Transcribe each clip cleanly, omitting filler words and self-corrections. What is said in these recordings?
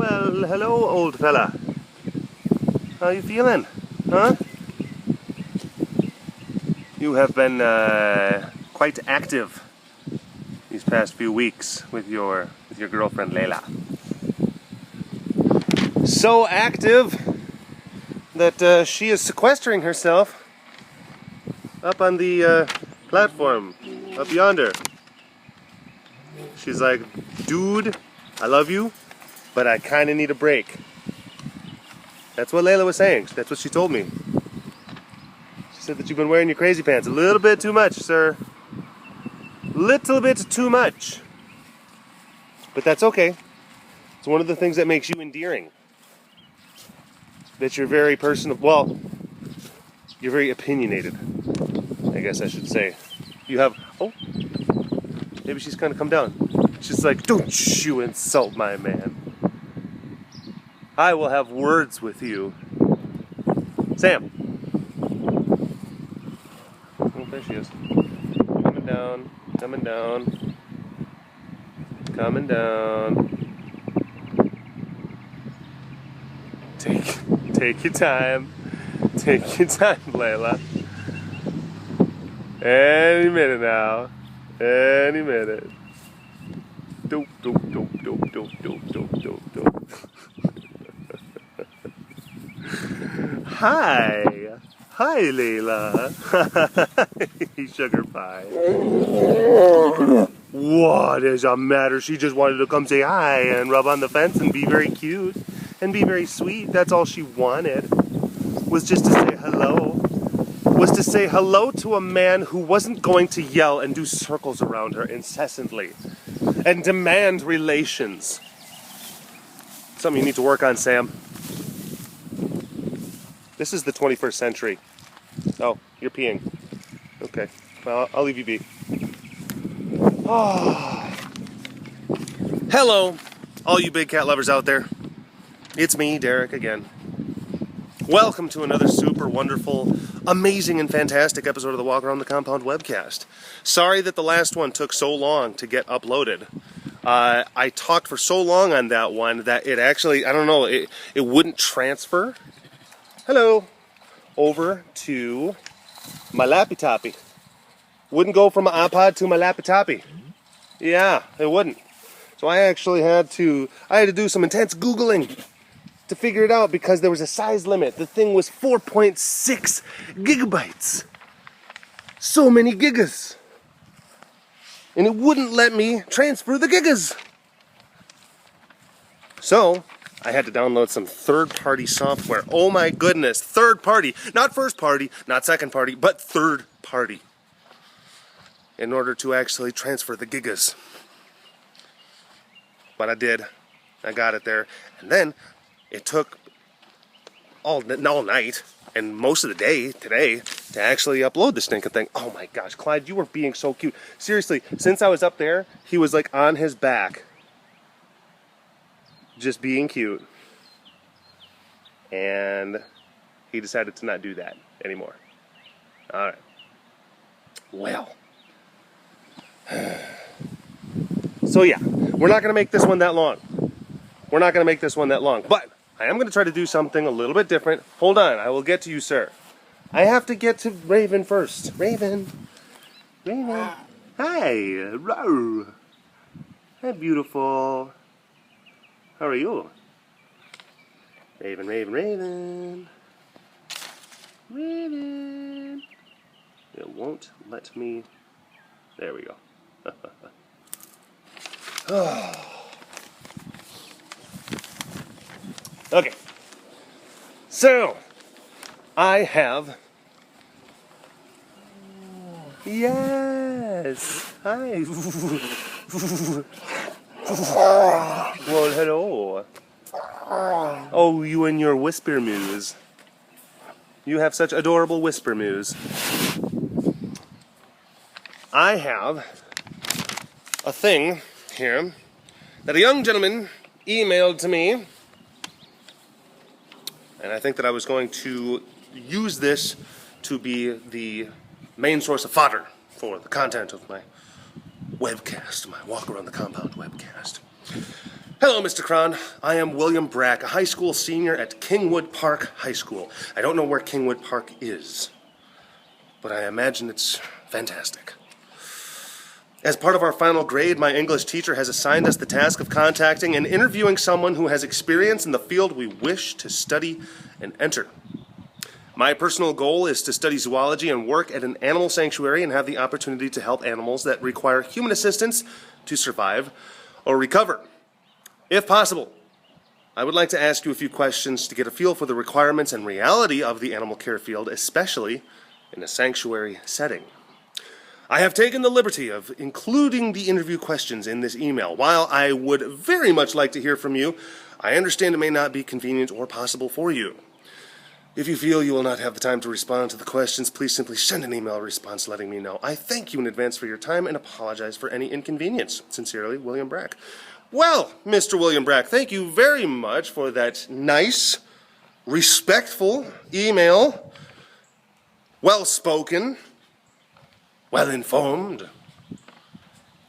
Well, hello, old fella. How you feeling? Huh? You have been quite active these past few weeks with your girlfriend Layla. So active that she is sequestering herself up on the platform up yonder. She's like, dude, I love you, but I kind of need a break. That's what Layla was saying. That's what she told me. She said that you've been wearing your crazy pants a little bit too much, sir. Little bit too much. But that's okay. It's one of the things that makes you endearing. That you're very personal. Well, you're very opinionated, I guess I should say. You have... Oh, maybe she's kind of come down. She's like, don't you insult my man. I will have words with you. Sam. Oh, there she is. Coming down, coming down, coming down. Take your time. Take your time, Layla. Any minute now. Any minute. Dope, dope, dope, dope, dope, dope, dope, dope, dope. Hi. Hi, Layla. Sugar pie. What is the matter? She just wanted to come say hi and rub on the fence and be very cute and be very sweet. That's all she wanted. Was just to say hello. Was to say hello to a man who wasn't going to yell and do circles around her incessantly and demand relations. Something you need to work on, Sam. This is the 21st century. Oh, you're peeing. Okay, well, I'll leave you be. Oh. Hello, all you big cat lovers out there. It's me, Derek, again. Welcome to another super wonderful, amazing, and fantastic episode of the Walk Around the Compound webcast. Sorry that the last one took so long to get uploaded. I talked for so long on that one that it actually, I don't know, it wouldn't transfer. Hello. Over to my lappy toppy. Wouldn't go from my iPod to my lappy toppy. Yeah, it wouldn't. So I actually had to do some intense Googling to figure it out because there was a size limit. The thing was 4.6 gigabytes. So many gigas. And it wouldn't let me transfer the gigas. So I had to download some third-party software. Oh my goodness, third-party. Not first-party, not second-party, but third-party. In order to actually transfer the gigas. But I did. I got it there. And then it took all night and most of the day today to actually upload this stinking thing. Oh my gosh, Clyde, you were being so cute. Seriously, since I was up there, he was like on his back. Just being cute. And he decided to not do that anymore. Alright. Well. So yeah, we're not going to make this one that long. We're not going to make this one that long. But I am going to try to do something a little bit different. Hold on, I will get to you, sir. I have to get to Raven first. Raven. Raven. Hi. Row. Hi, beautiful. How are you? Raven, Raven, Raven. Raven. It won't let me. There we go. Okay. So, I have. Yes. Hi. Well, hello. Oh, you and your whisper mews. You have such adorable whisper mews. I have a thing here that a young gentleman emailed to me, and I think that I was going to use this to be the main source of fodder for the content of my webcast, my Walk Around the Compound webcast. Hello, Mr. Cron. I am William Brack, a high school senior at Kingwood Park High School. I don't know where Kingwood Park is, but I imagine it's fantastic. As part of our final grade, my English teacher has assigned us the task of contacting and interviewing someone who has experience in the field we wish to study and enter. My personal goal is to study zoology and work at an animal sanctuary and have the opportunity to help animals that require human assistance to survive or recover. If possible, I would like to ask you a few questions to get a feel for the requirements and reality of the animal care field, especially in a sanctuary setting. I have taken the liberty of including the interview questions in this email. While I would very much like to hear from you, I understand it may not be convenient or possible for you. If you feel you will not have the time to respond to the questions, please simply send an email response letting me know. I thank you in advance for your time and apologize for any inconvenience. Sincerely, William Brack. Well, Mr. William Brack, thank you very much for that nice, respectful email. Well-spoken, well-informed.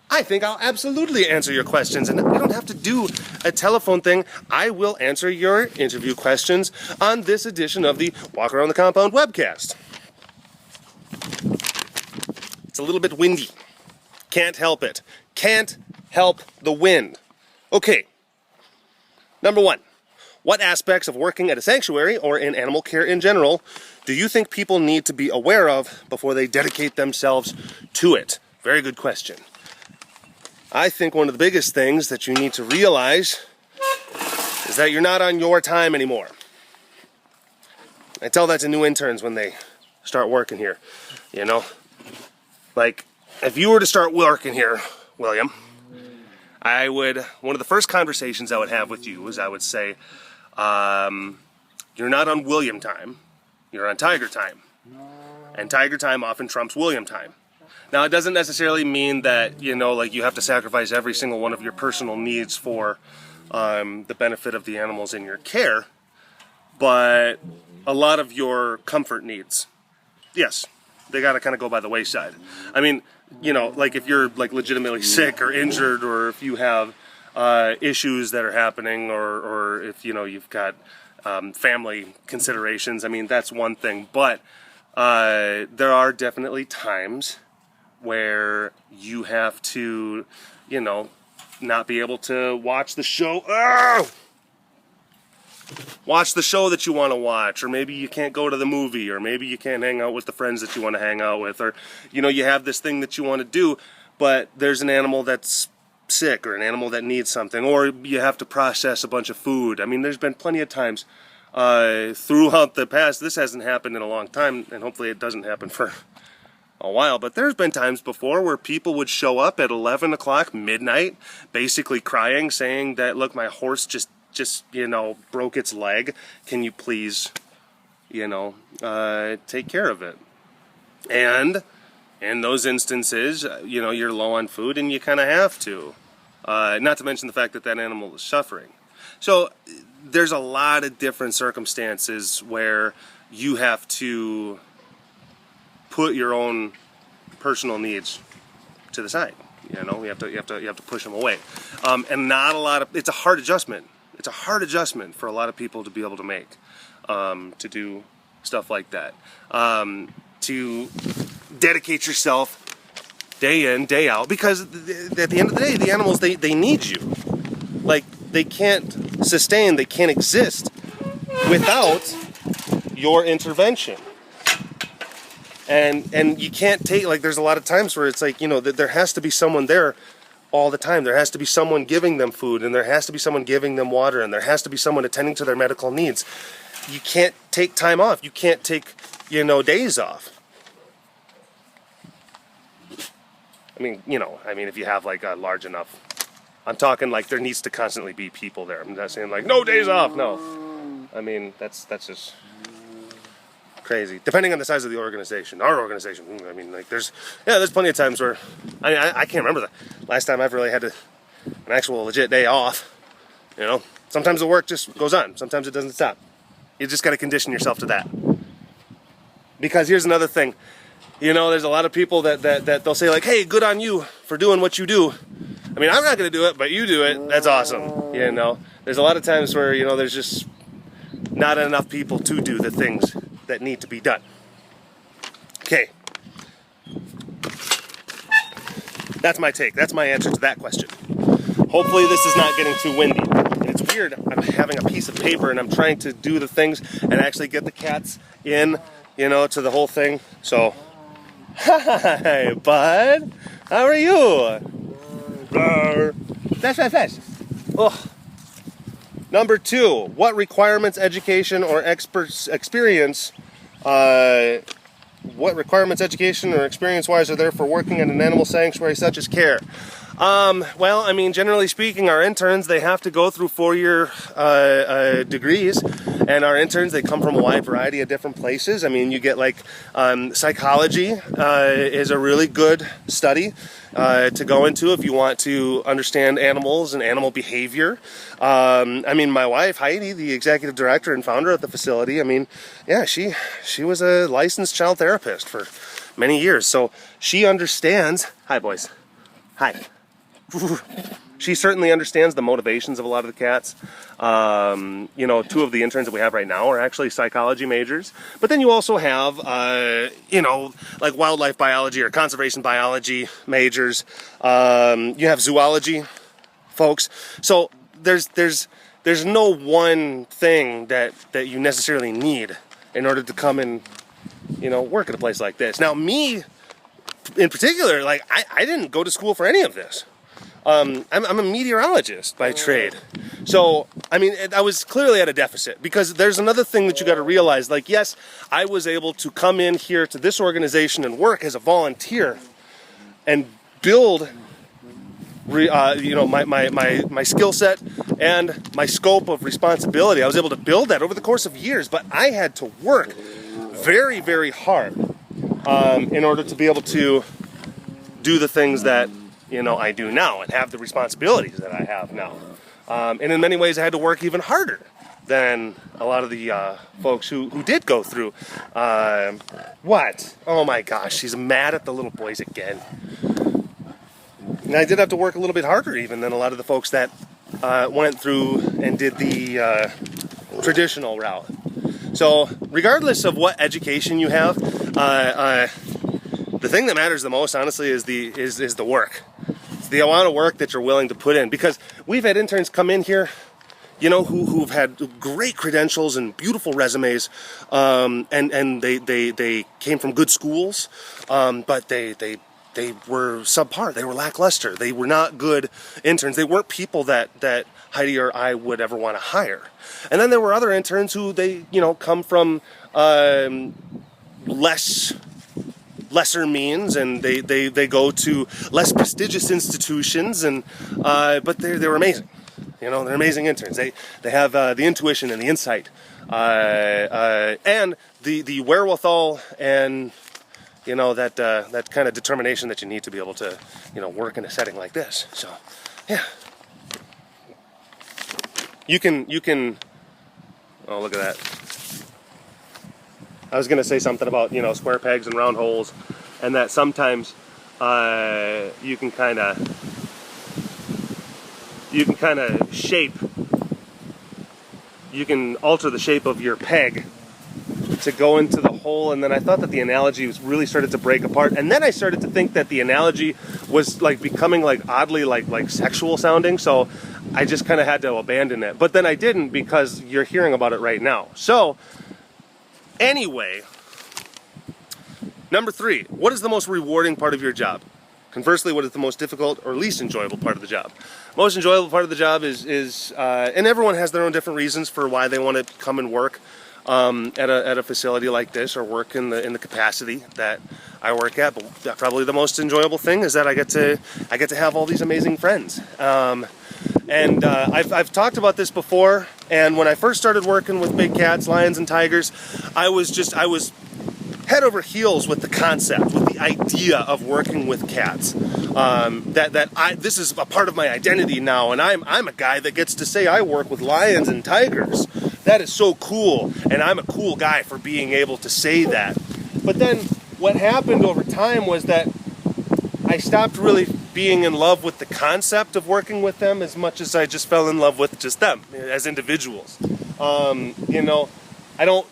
I think I'll absolutely answer your questions, and we don't have to do a telephone thing. I will answer your interview questions on this edition of the Walk Around the Compound webcast. It's a little bit windy. Can't help it. Can't help the wind. Okay. Number one, what aspects of working at a sanctuary or in animal care in general do you think people need to be aware of before they dedicate themselves to it? Very good question. I think one of the biggest things that you need to realize is that you're not on your time anymore. I tell that to new interns when they start working here, you know? Like, if you were to start working here, William, one of the first conversations I would have with you is I would say, you're not on William time, you're on Tiger time. And Tiger time often trumps William time. Now, it doesn't necessarily mean that, you know, like you have to sacrifice every single one of your personal needs for the benefit of the animals in your care, but a lot of your comfort needs, yes, they got to kind of go by the wayside. I mean, you know, like if you're like legitimately sick or injured, or if you have issues that are happening, or if, you know, you've got family considerations, I mean, that's one thing. But there are definitely times where you have to, you know, not be able to watch the show. Watch the show that you want to watch, or maybe you can't go to the movie, or maybe you can't hang out with the friends that you want to hang out with, or, you know, you have this thing that you want to do, but there's an animal that's sick, or an animal that needs something, or you have to process a bunch of food. I mean, there's been plenty of times throughout the past, this hasn't happened in a long time, and hopefully it doesn't happen for a while, but there's been times before where people would show up at 11 o'clock, midnight, basically crying, saying that, look, my horse just, you know, broke its leg. Can you please, you know, take care of it? And in those instances, you know, you're low on food and you kind of have to. Not to mention the fact that that animal is suffering. So there's a lot of different circumstances where you have to put your own personal needs to the side. You know, you have to push them away. And not a lot of, it's a hard adjustment. It's a hard adjustment for a lot of people to be able to make, to do stuff like that. To dedicate yourself day in, day out, because at the end of the day, the animals, they need you. Like, they can't sustain, they can't exist without your intervention. And you can't take, like, there's a lot of times where it's like, you know, there has to be someone there all the time. There has to be someone giving them food, and there has to be someone giving them water, and there has to be someone attending to their medical needs. You can't take time off. You can't take, you know, days off. I mean, you know, if you have like a large enough, I'm talking like there needs to constantly be people there. I'm not saying like no days off, no. I mean, that's just crazy. Depending on the size of the organization. Our organization, I mean, like there's plenty of times where, I can't remember the last time I've really had an actual legit day off. You know, sometimes the work just goes on. Sometimes it doesn't stop. You just got to condition yourself to that. Because here's another thing. You know, there's a lot of people that they'll say like, hey, good on you for doing what you do. I mean, I'm not going to do it, but you do it. That's awesome. You know, there's a lot of times where, you know, there's just not enough people to do the things that need to be done. Okay. That's my take. That's my answer to that question. Hopefully this is not getting too windy. And it's weird. I'm having a piece of paper and I'm trying to do the things and actually get the cats in, you know, to the whole thing. So, hi, bud. How are you? Flash. Oh. Number 2, what requirements, education, or experience wise are there for working in an animal sanctuary such as care? Well, I mean, generally speaking, our interns, they have to go through 4-year degrees, and our interns, they come from a wide variety of different places. I mean, you get like psychology is a really good study to go into if you want to understand animals and animal behavior. I mean, my wife, Heidi, the executive director and founder of the facility, I mean, yeah, she was a licensed child therapist for many years, so she understands. Hi, boys. Hi. She certainly understands the motivations of a lot of the cats. You know, 2 of the interns that we have right now are actually psychology majors. But then you also have, you know, like wildlife biology or conservation biology majors. You have zoology folks. So there's no one thing that you necessarily need in order to come and, you know, work at a place like this. Now, me in particular, like, I didn't go to school for any of this. I'm a meteorologist by trade. So, I mean, I was clearly at a deficit, because there's another thing that you got to realize. Like, yes, I was able to come in here to this organization and work as a volunteer and build, you know, my skill set and my scope of responsibility. I was able to build that over the course of years, but I had to work very, very hard in order to be able to do the things that, you know, I do now and have the responsibilities that I have now. And in many ways I had to work even harder than a lot of the folks who did go through. What? Oh my gosh, she's mad at the little boys again. And I did have to work a little bit harder even than a lot of the folks that went through and did the traditional route. So regardless of what education you have, the thing that matters the most, honestly, is the work. It's the amount of work that you're willing to put in. Because we've had interns come in here, you know, who've had great credentials and beautiful resumes, and they came from good schools, but they were subpar. They were lackluster. They were not good interns. They weren't people that Heidi or I would ever want to hire. And then there were other interns who they, you know, come from lesser means, and they go to less prestigious institutions, and but they're amazing. You know, they're amazing interns. They have the intuition and the insight, and the wherewithal, and, you know, that kind of determination that you need to be able to, you know, work in a setting like this. So, yeah. You can. Oh, look at that. I was going to say something about, you know, square pegs and round holes, and that sometimes you can kind of shape. You can alter the shape of your peg to go into the hole, and then I thought that the analogy was really started to break apart, and then I started to think that the analogy was like becoming like oddly like sexual sounding, so I just kind of had to abandon it. But then I didn't, because you're hearing about it right now. So anyway, number 3, what is the most rewarding part of your job? Conversely, what is the most difficult or least enjoyable part of the job? Most enjoyable part of the job is and everyone has their own different reasons for why they want to come and work at a facility like this, or work in the capacity that I work at. But probably the most enjoyable thing is that I get to have all these amazing friends. And I've talked about this before. And when I first started working with big cats, lions, and tigers, I was head over heels with the concept, with the idea of working with cats. This is a part of my identity now, and I'm a guy that gets to say I work with lions and tigers. That is so cool, and I'm a cool guy for being able to say that. But then what happened over time was that I stopped really being in love with the concept of working with them as much as I just fell in love with just them as individuals. You know, I don't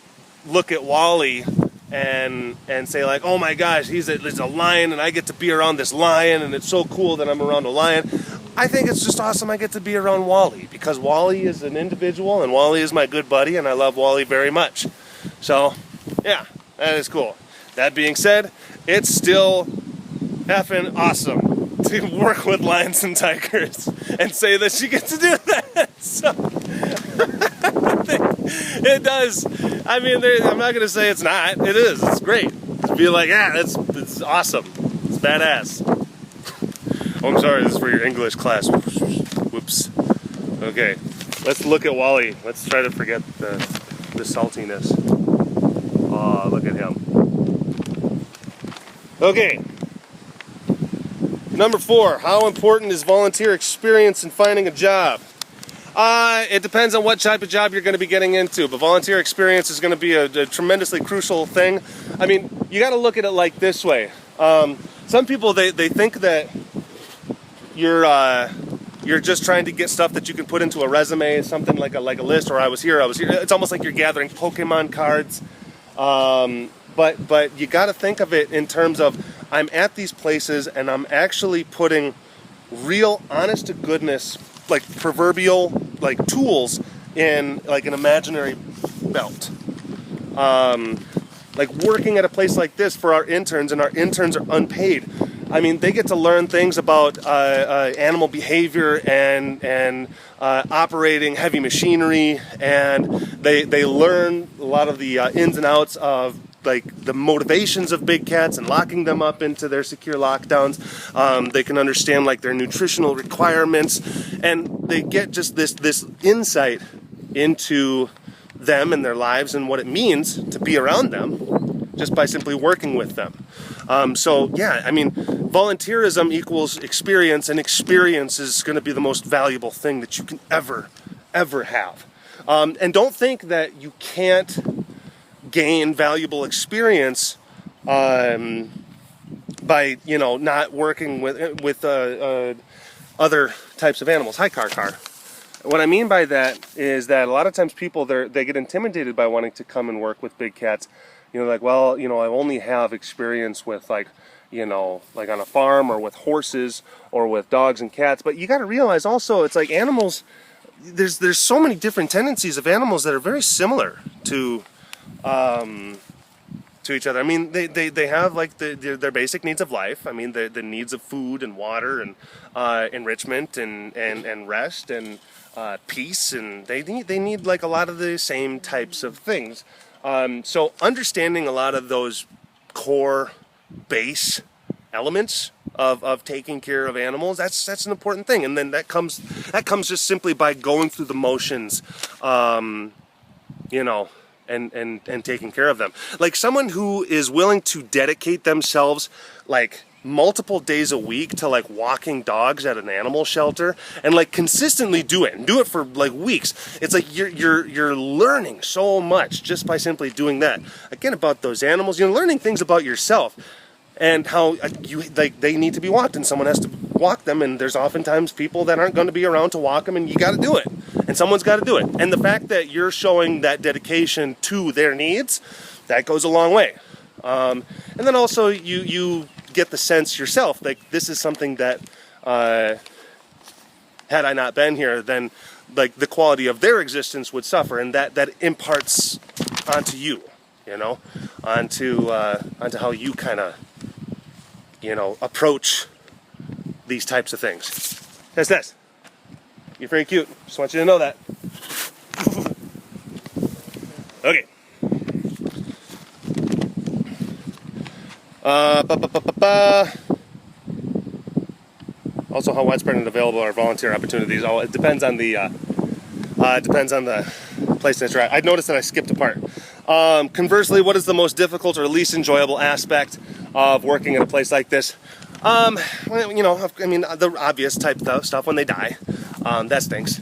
look at Wally and say like, oh my gosh, he's a lion and I get to be around this lion and it's so cool that I'm around a lion. I think it's just awesome I get to be around Wally, because Wally is an individual and Wally is my good buddy and I love Wally very much. So, yeah, that is cool. That being said, it's still effing awesome to work with lions and tigers and say that she gets to do that. So, it does. I mean, I'm not going to say it's not. It is. It's great. To be like, yeah, it's awesome. It's badass. Oh, I'm sorry. This is for your English class. Whoops. Okay. Let's look at Wally. Let's try to forget the saltiness. Oh, look at him. Okay. Number 4. How important is volunteer experience in finding a job? It depends on what type of job you're going to be getting into, but volunteer experience is going to be a tremendously crucial thing. I mean, you got to look at it like this way. Some people, they think that you're just trying to get stuff that you can put into a resume, something like a list, or I was here. It's almost like you're gathering Pokemon cards. But you got to think of it in terms of, I'm at these places and I'm actually putting real, honest to goodness, like proverbial, like tools in like an imaginary belt. Like working at a place like this for our interns, and our interns are unpaid. I mean, they get to learn things about animal behavior and operating heavy machinery, and they learn a lot of the ins and outs of like the motivations of big cats and locking them up into their secure lockdowns. They can understand like their nutritional requirements, and they get just this insight into them and their lives and what it means to be around them just by simply working with them. So yeah, I mean, volunteerism equals experience, and experience is going to be the most valuable thing that you can ever have. And don't think that you can't gain valuable experience by, you know, not working with other types of animals. Hi, car. What I mean by that is that a lot of times people, they get intimidated by wanting to come and work with big cats. You know, like, well, you know, I only have experience with, like, you know, like on a farm or with horses or with dogs and cats. But you got to realize also, it's like animals, there's so many different tendencies of animals that are very similar to each other. I mean, they have like their basic needs of life. I mean, the needs of food and water and enrichment and rest and peace, and they need like a lot of the same types of things. So understanding a lot of those core base elements of taking care of animals, that's an important thing. And then that comes just simply by going through the motions, you know, and taking care of them. Like someone who is willing to dedicate themselves like multiple days a week to like walking dogs at an animal shelter and like consistently do it for like weeks. It's like you're learning so much just by simply doing that. Again, about those animals, you're learning things about yourself and how they need to be walked, and someone has to walk them, and there's oftentimes people that aren't going to be around to walk them, and you got to do it, and someone's got to do it. And the fact that you're showing that dedication to their needs, that goes a long way. And then also you get the sense yourself, like this is something that had I not been here, then like the quality of their existence would suffer, and that imparts onto you, you know, onto how you kind of, you know, approach these types of things. That's this. You're very cute. Just want you to know that. Okay. Also, how widespread and available are volunteer opportunities? Oh, it depends on the place that you're at. I noticed that I skipped a part. Conversely, what is the most difficult or least enjoyable aspect of working at a place like this? Well, you know, I mean, the obvious type stuff when they die. That stinks.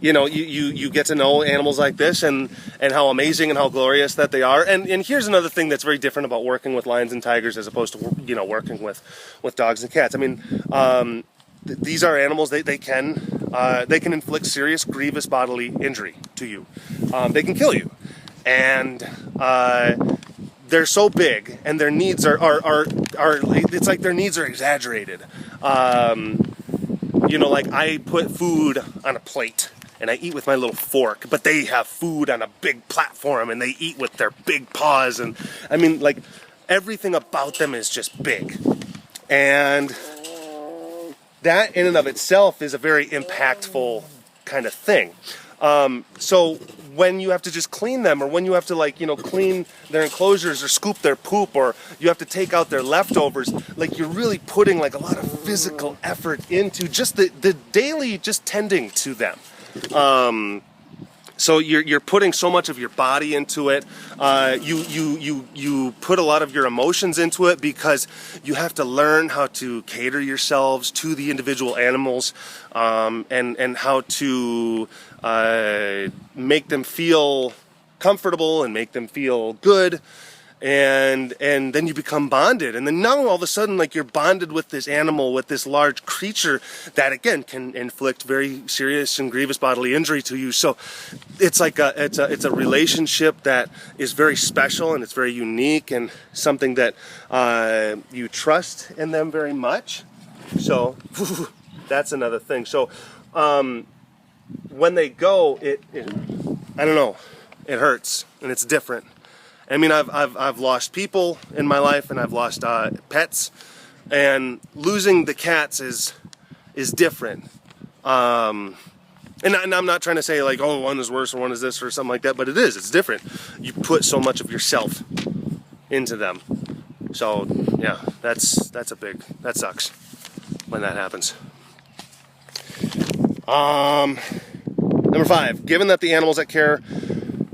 you get to know animals like this and how amazing and how glorious that they are. And here's another thing that's very different about working with lions and tigers as opposed to, working with dogs and cats. I mean, these are animals, they can inflict serious, grievous bodily injury to you. They can kill you. And they're so big, and their needs are it's like their needs are exaggerated. Like I put food on a plate and I eat with my little fork, but they have food on a big platform and they eat with their big paws. And I mean, like, everything about them is just big. And that in and of itself is a very impactful kind of thing. So when you have to just clean them, or when you have to clean their enclosures or scoop their poop, or you have to take out their leftovers, like, you're really putting like a lot of physical effort into just the daily just tending to them. So you're putting so much of your body into it. You put a lot of your emotions into it, because you have to learn how to cater yourselves to the individual animals, and how to make them feel comfortable and make them feel good. And then you become bonded, and then now all of a sudden, like, you're bonded with this animal, with this large creature that again can inflict very serious and grievous bodily injury to you. So it's like it's a relationship that is very special, and it's very unique, and something that you trust in them very much. So that's another thing. So when they go, it I don't know, it hurts, and it's different. I mean, I've lost people in my life, and I've lost pets, and losing the cats is different. And I'm not trying to say like, oh, one is worse or one is this or something like that, but it's different. You put so much of yourself into them. So yeah, that sucks when that happens. Number 5, given that the animals that care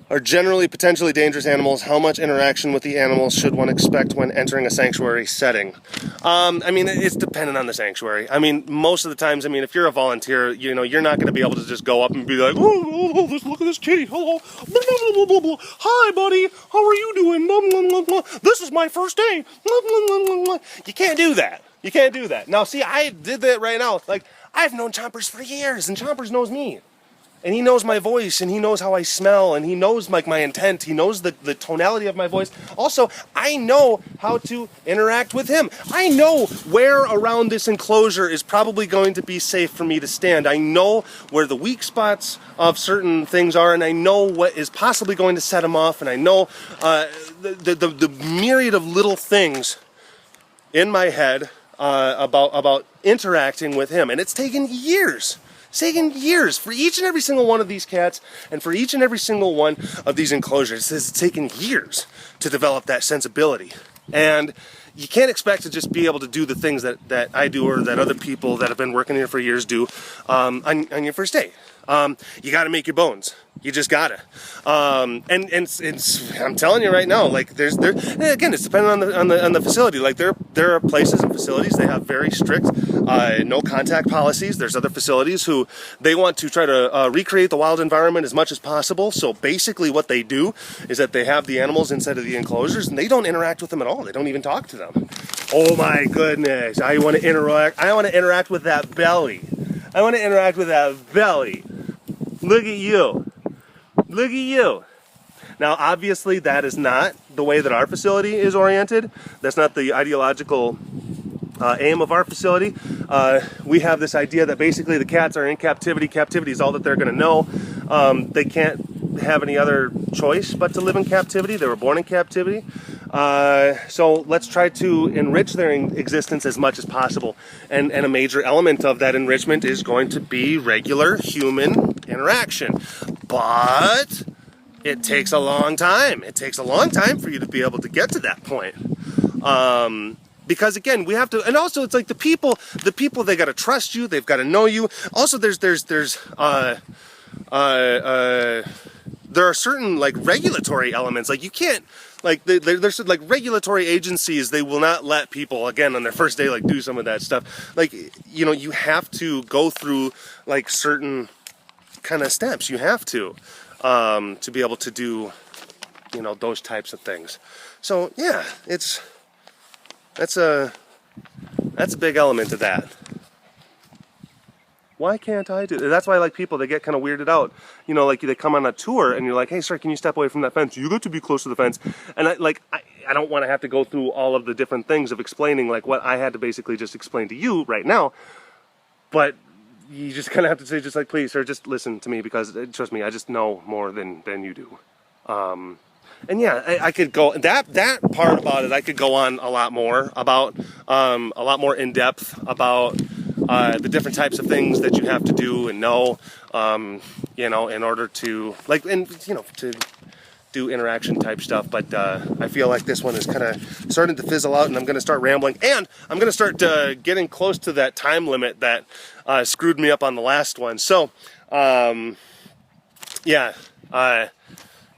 are generally potentially dangerous animals, how much interaction with the animals should one expect when entering a sanctuary setting? I mean, it's dependent on the sanctuary. I mean, most of the times, I mean, if you're a volunteer, you're not going to be able to just go up and be like, oh, look at this kitty, hello, blah, blah, blah, blah, blah. Hi, buddy, how are you doing? Blah, blah, blah, blah. This is my first day. Blah, blah, blah, blah, blah. You can't do that. You can't do that. Now, see, I did that right now. Like, I've known Chompers for years, and Chompers knows me. And he knows my voice, and he knows how I smell, and he knows like my intent. He knows the tonality of my voice. Also, I know how to interact with him. I know where around this enclosure is probably going to be safe for me to stand. I know where the weak spots of certain things are, and I know what is possibly going to set him off, and I know the myriad of little things in my head about interacting with him. And it's taken years. It's taken years for each and every single one of these cats, and for each and every single one of these enclosures. It's taken years to develop that sensibility. And you can't expect to just be able to do the things that I do, or that other people that have been working here for years do on your first day. You got to make your bones. You just gotta. And I'm telling you right now, like again, it's dependent on the facility. Like there are places and facilities, they have very strict no contact policies. There's other facilities who they want to try to recreate the wild environment as much as possible. So basically what they do is that they have the animals inside of the enclosures, and they don't interact with them at all. They don't even talk to them. Oh my goodness, I want to interact with that belly. I want to interact with that belly. Look at you. Look at you. Now, obviously, that is not the way that our facility is oriented. That's not the ideological aim of our facility. We have this idea that basically the cats are in captivity. Captivity is all that they're going to know. They can't have any other choice but to live in captivity. They were born in captivity. So let's try to enrich their existence as much as possible. And a major element of that enrichment is going to be regular human interaction. But it takes a long time. It takes a long time for you to be able to get to that point. Because again, we have to, and also it's like the people, they got to trust you. They've got to know you. Also, there are certain like regulatory elements. Like you can't, like there's like regulatory agencies. They will not let people again on their first day like do some of that stuff. Like you have to go through like certain kind of steps. You have to be able to do, you know, those types of things. So yeah, that's a big element of that. Why can't I do it? That's why, like, people, they get kind of weirded out. You know, like, they come on a tour and you're like, hey, sir, can you step away from that fence? You got to be close to the fence. And I don't want to have to go through all of the different things of explaining, like, what I had to basically just explain to you right now. But you just kind of have to say, just like, please, sir, just listen to me, because trust me, I just know more than you do. And yeah, I could go, that part about it, I could go on a lot more about, a lot more in depth about the different types of things that you have to do and know, you know, in order to, like, and, you know, to do interaction type stuff. But I feel like this one is kind of starting to fizzle out, and I'm going to start rambling, and I'm going to start getting close to that time limit that screwed me up on the last one. So, yeah,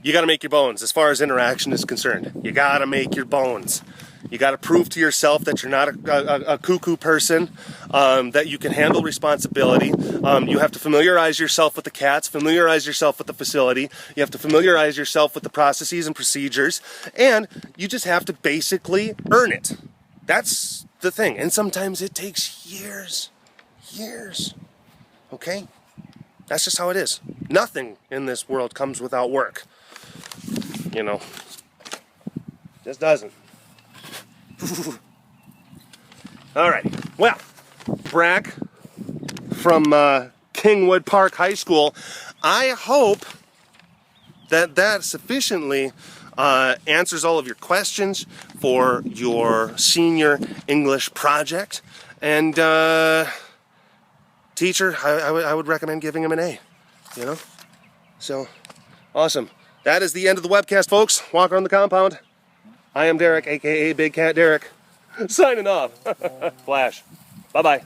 you got to make your bones as far as interaction is concerned. You got to make your bones. You got to prove to yourself that you're not a cuckoo person, that you can handle responsibility. You have to familiarize yourself with the cats, familiarize yourself with the facility. You have to familiarize yourself with the processes and procedures, and you just have to basically earn it. That's the thing. And sometimes it takes years. Okay? That's just how it is. Nothing in this world comes without work. You know, just doesn't. All right. Well, Brack from Kingwood Park High School. I hope that sufficiently answers all of your questions for your senior English project. And teacher, I would recommend giving him an A. You know? So, awesome. That is the end of the webcast, folks. Walk around the compound. I am Derek, aka BigCatDerek, signing off. Flash. Bye-bye.